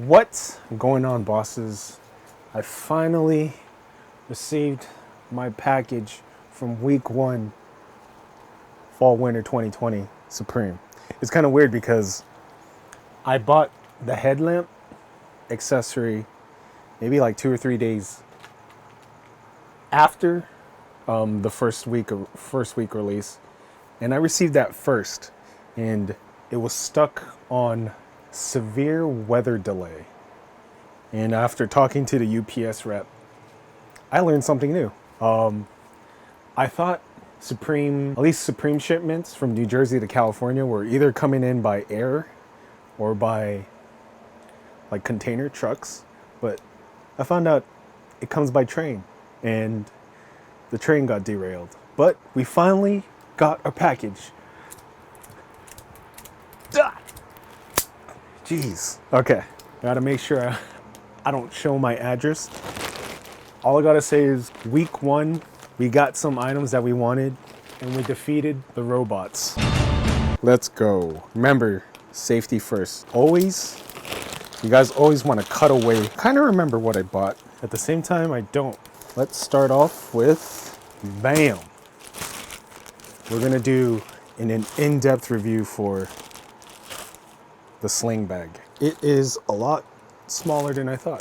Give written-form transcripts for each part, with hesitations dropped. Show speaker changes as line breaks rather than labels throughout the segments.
What's going on, bosses? I finally received my package from week 1 fall winter 2020 Supreme. It's kind of weird because I bought the headlamp accessory maybe like 2 or 3 days after the first week release, and I received that first, and it was stuck on severe weather delay. And after talking to the UPS rep, I learned something new. I thought at least Supreme shipments from New Jersey to California were either coming in by air or by like container trucks, but I found out it comes by train, and the train got derailed. But we finally got our package. Jeez. Okay, gotta make sure I don't show my address. All I gotta say is week 1, we got some items that we wanted, and we defeated the robots. Let's go. Remember, safety first. Always, you guys always want to cut away. Kind of remember what I bought. At the same time, I don't. Let's start off with, bam. We're gonna do an in-depth review for the sling bag. It is a lot smaller than I thought.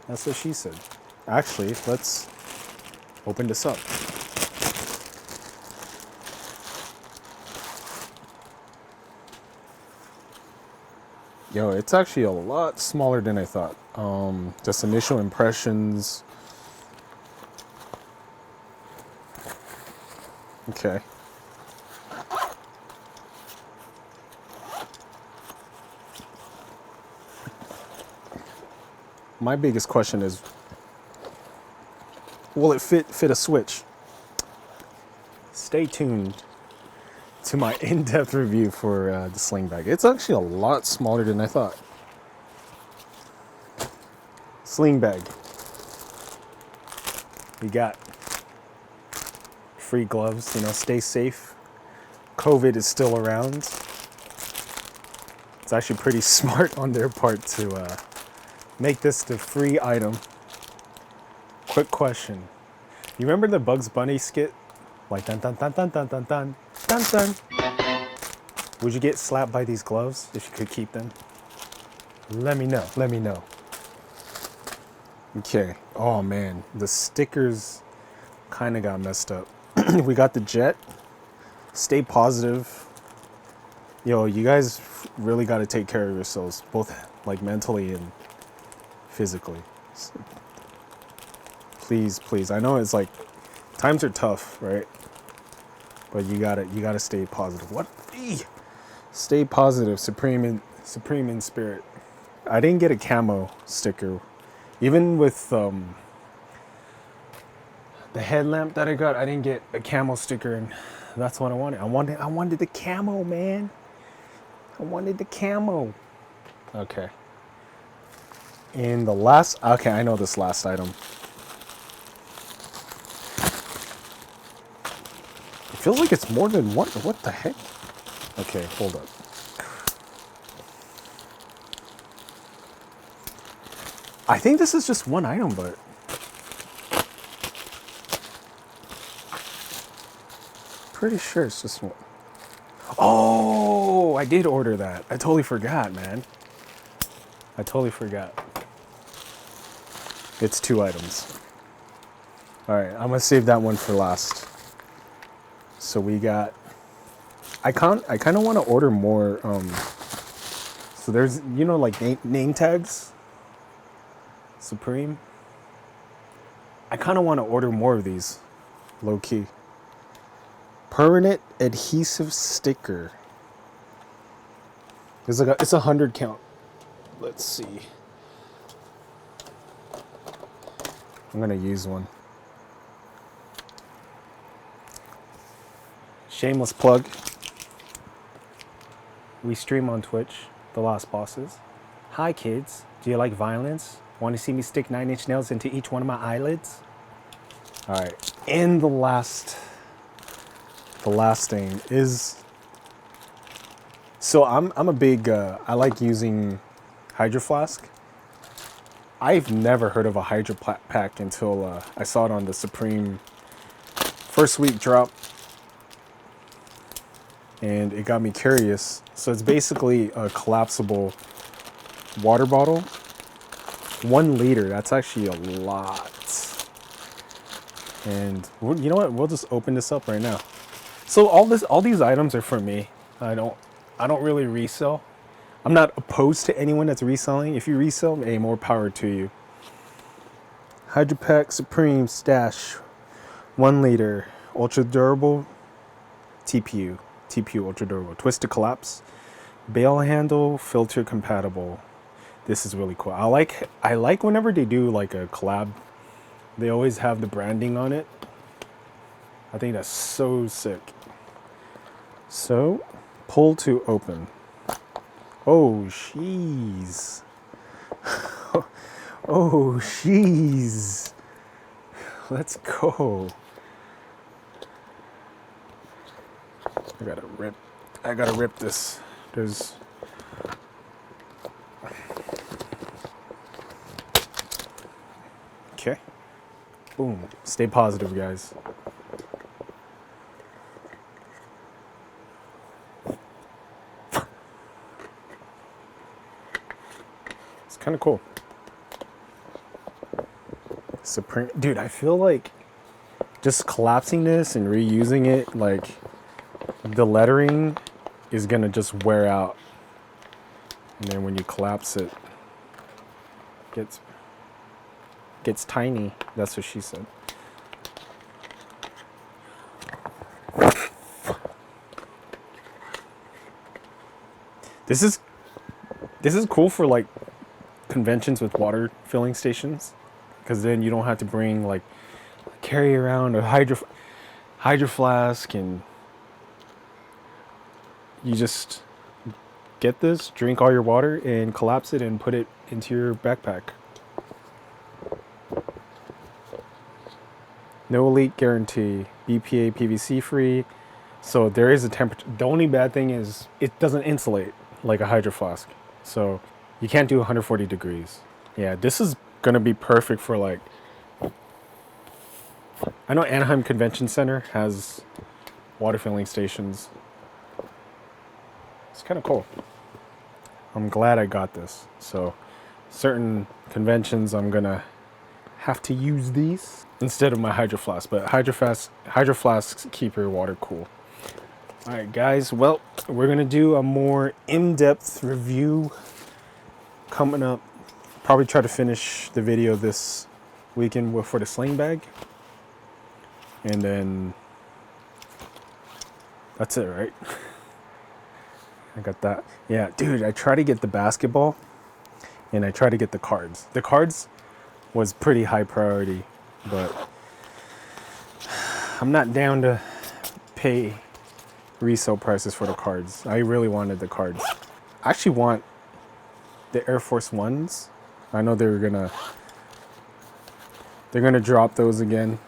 That's what she said. Actually, let's open this up. Yo, it's actually a lot smaller than I thought. Just initial impressions. Okay. My biggest question is, will it fit a Switch? Stay tuned to my in-depth review for the sling bag. It's actually a lot smaller than I thought. Sling bag. We got free gloves, stay safe. COVID is still around. It's actually pretty smart on their part to make this the free item. Quick question. You remember the Bugs Bunny skit? Like dun dun dun dun dun dun dun dun dun. Would you get slapped by these gloves if you could keep them? Let me know. Let me know. Okay. Oh man, the stickers kind of got messed up. We got the jet. Stay positive. Yo, you guys really got to take care of yourselves, both like mentally and physically. So, please. I know it's like times are tough, right? But you gotta stay positive. What? Stay positive, supreme in spirit. I didn't get a camo sticker, even with the headlamp that I got. I didn't get a camo sticker, and that's what I wanted. I wanted the camo, man. I wanted the camo. Okay. And okay, I know this last item. It feels like it's more than one. What the heck? Okay, hold up. I think this is just one item, but pretty sure it's just one. Oh, I did order that. I totally forgot, man. I totally forgot. It's 2 items. All right, I'm gonna save that one for last. So we got. I kind of want to order more. So there's like name tags. Supreme. I kind of want to order more of these, low key. Permanent adhesive sticker. It's like it's 100 count. Let's see. I'm gonna use one. Shameless plug. We stream on Twitch, The Lost Bosses. Hi kids, do you like violence? Want to see me stick 9-inch nails into each one of my eyelids? All right, and the last thing is, so I'm a big, I like using Hydro Flask. I've never heard of a Hydro Pack until I saw it on the Supreme first week drop. And it got me curious. So it's basically a collapsible water bottle. 1 liter, that's actually a lot. And you know what? We'll just open this up right now. So all these items are for me. I don't really resell. I'm not opposed to anyone that's reselling. If you resell, hey, more power to you. Hydro Pack Supreme Stash, 1 liter, ultra durable, TPU ultra durable, twist to collapse, bail handle, filter compatible. This is really cool. I like whenever they do like a collab, they always have the branding on it. I think that's so sick. So, pull to open. Oh, jeez. Oh, jeez. Let's go. I gotta rip this. There's... Okay. Boom. Stay positive, guys. It's kind of cool. Supreme, dude, I feel like just collapsing this and reusing it, like the lettering is gonna just wear out. And then when you collapse it, gets tiny. That's what she said. This is cool for like conventions with water filling stations, because then you don't have to bring like carry around a hydro flask, and you just get this, drink all your water, and collapse it and put it into your backpack. No leak guarantee, BPA PVC free. So there is a temperature. The only bad thing is it doesn't insulate like a hydro flask. So you can't do 140 degrees. Yeah, this is gonna be perfect for like, I know Anaheim Convention Center has water filling stations. It's kind of cool. I'm glad I got this. So certain conventions I'm gonna have to use these instead of my hydro flask, but hydro flasks keep your water cool. All right, guys, well, we're gonna do a more in-depth review coming up. Probably try to finish the video this weekend for the sling bag, and then that's it, right? I got that. Yeah, dude, I try to get the basketball and I try to get the cards. The cards was pretty high priority, but I'm not down to pay resale prices for the cards. I really wanted the cards. I actually want the Air Force Ones. I know they're gonna drop those again.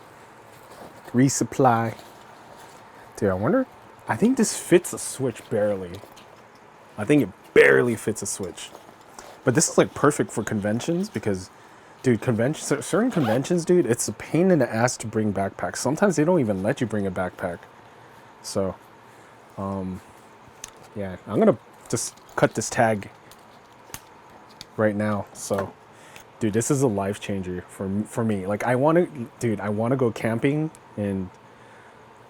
Resupply. Dude, I wonder. I think this fits a Switch barely. I think it barely fits a Switch. But this is like perfect for conventions because, dude, certain conventions, dude, it's a pain in the ass to bring backpacks. Sometimes they don't even let you bring a backpack. So, yeah, I'm gonna just cut this tag right now. So, dude, this is a life changer for me. Like, I want to go camping, and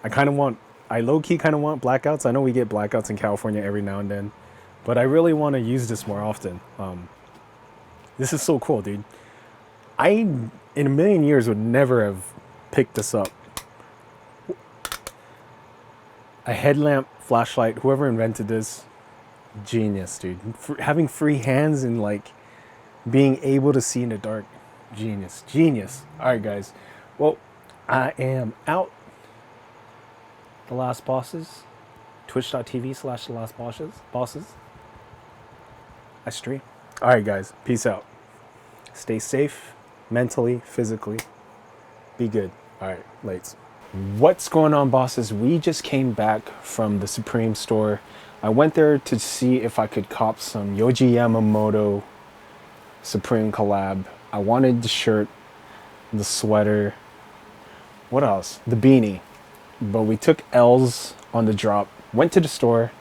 I low-key kind of want blackouts. I know we get blackouts in California every now and then, but I really want to use this more often. This is so cool, dude. I, in a million years, would never have picked this up. A headlamp, flashlight, whoever invented this, genius, dude. Having free hands and like being able to see in the dark, genius. All right, guys. Well, I am out. The Last Bosses, twitch.tv/The Last Bosses. I stream. All right, guys. Peace out. Stay safe, mentally, physically. Be good. All right, lates. What's going on, bosses? We just came back from the Supreme store. I went there to see if I could cop some Yohji Yamamoto Supreme collab. I wanted the shirt, the sweater, what else? The beanie. But we took L's on the drop, went to the store,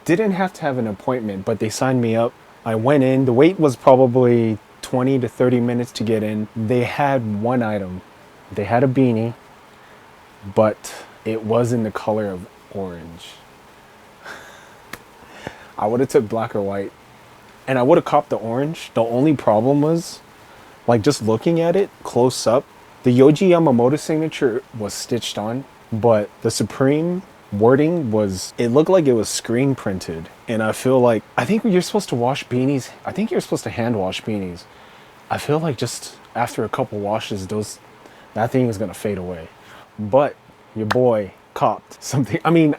didn't have to have an appointment, but they signed me up. I went in, the wait was probably 20 to 30 minutes to get in. They had one item. They had a beanie, but it was in the color of orange. I would have took black or white, and I would have copped the orange. The only problem was, like, just looking at it close up, the Yoji Yamamoto signature was stitched on, but the Supreme wording was, it looked like it was screen printed. And I feel like, I think you're supposed to wash beanies. I think you're supposed to hand wash beanies. I feel like just after a couple washes, that thing is gonna fade away. But your boy copped something. I mean,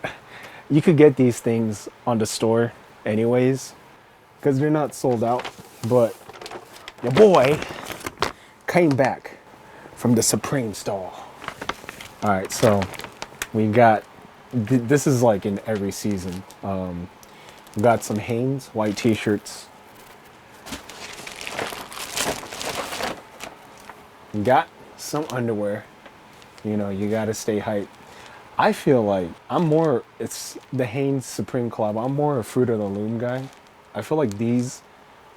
you could get these things on the store anyways, because they're not sold out. But your boy came back from the Supreme store. All right, so we got, this is like in every season. We got some Hanes white t-shirts. We got some underwear. You know, you gotta stay hyped. I feel like it's the Hanes Supreme collab. I'm more a Fruit of the Loom guy. I feel like these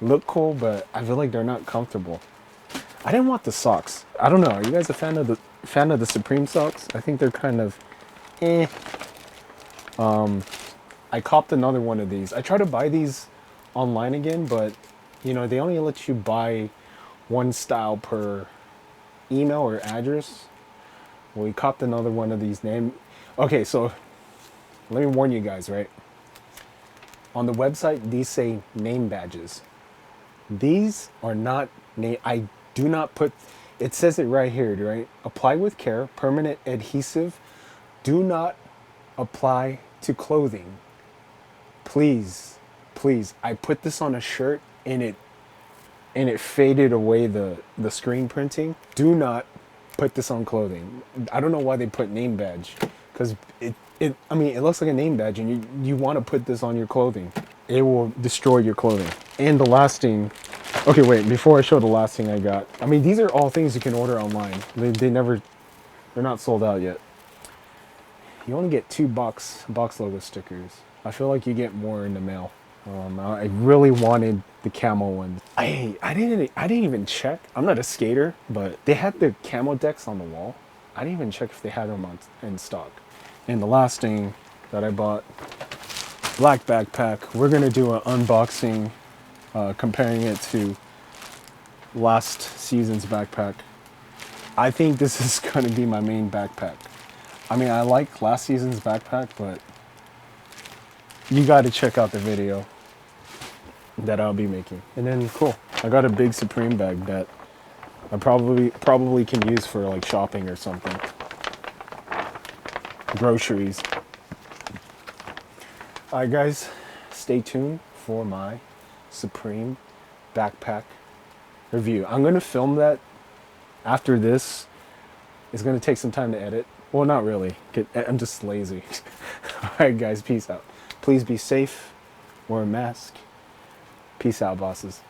look cool, but I feel like they're not comfortable. I didn't want the socks. I don't know. Are you guys a fan of the Supreme socks? I think they're kind of eh. I copped another one of these. I tried to buy these online again, but you know, they only let you buy one style per email or address. Well, we copped another one of these Okay, so let me warn you guys, right? On the website, these say name badges. These are not I do not put, it says it right here, right? Apply with care, permanent adhesive. Do not apply to clothing. Please, please. I put this on a shirt and it faded away the screen printing. Do not put this on clothing. I don't know why they put name badge, because I mean, it looks like a name badge, and you want to put this on your clothing. It will destroy your clothing. And the last thing, okay, wait, before I show the last thing I got, I mean, these are all things you can order online. They're not sold out yet. You only get 2 box logo stickers. I feel like you get more in the mail. I really wanted the camo one. I didn't even check. I'm not a skater, but they had the camo decks on the wall. I didn't even check if they had them in stock. And the last thing that I bought, black backpack. We're gonna do an unboxing, comparing it to last season's backpack. I think this is gonna be my main backpack. I mean, I like last season's backpack, but you gotta check out the video that I'll be making. And then, cool, I got a big Supreme bag that I probably can use for like shopping or something. Groceries. Alright guys, stay tuned for my Supreme backpack review. I'm gonna film that after this. It's gonna take some time to edit. Well, not really. I'm just lazy. Alright guys, peace out. Please be safe, wear a mask. Peace out, bosses.